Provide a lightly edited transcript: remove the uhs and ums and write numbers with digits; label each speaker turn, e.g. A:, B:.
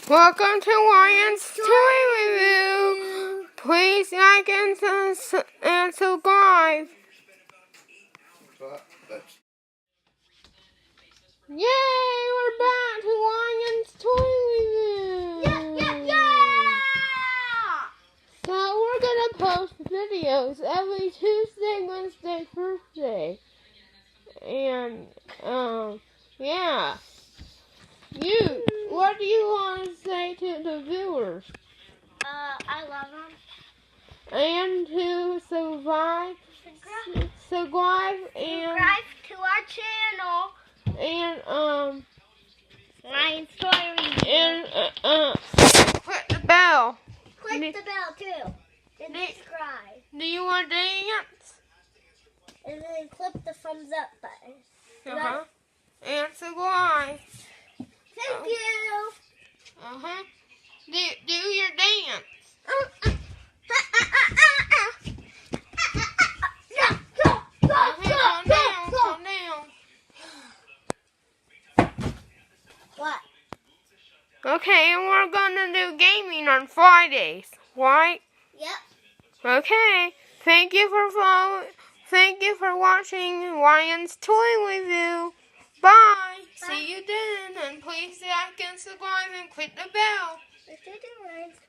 A: Welcome to Ryan's Toy Review. Please like and subscribe. Yay! We're back to Ryan's Toy Review.
B: Yeah!
A: So we're gonna post videos every Tuesday, Wednesday, Thursday, and yeah. What do you want to say to the viewers?
B: I love them.
A: And to subscribe and
B: Subscribe to our channel.
A: and
B: Ryan's Toy Review.
A: and click the bell.
B: Click the bell too. And subscribe.
A: Do you want to dance?
B: And then click the thumbs up button.
A: And subscribe.
B: Thank you.
A: Do your dance. Calm down.
B: What?
A: Okay, and we're gonna do gaming on Fridays, right?
B: Yep.
A: Okay. Thank you for following. Thank you for watching Ryan's Toy Review. Bye. See you then, and please like and subscribe and click the bell.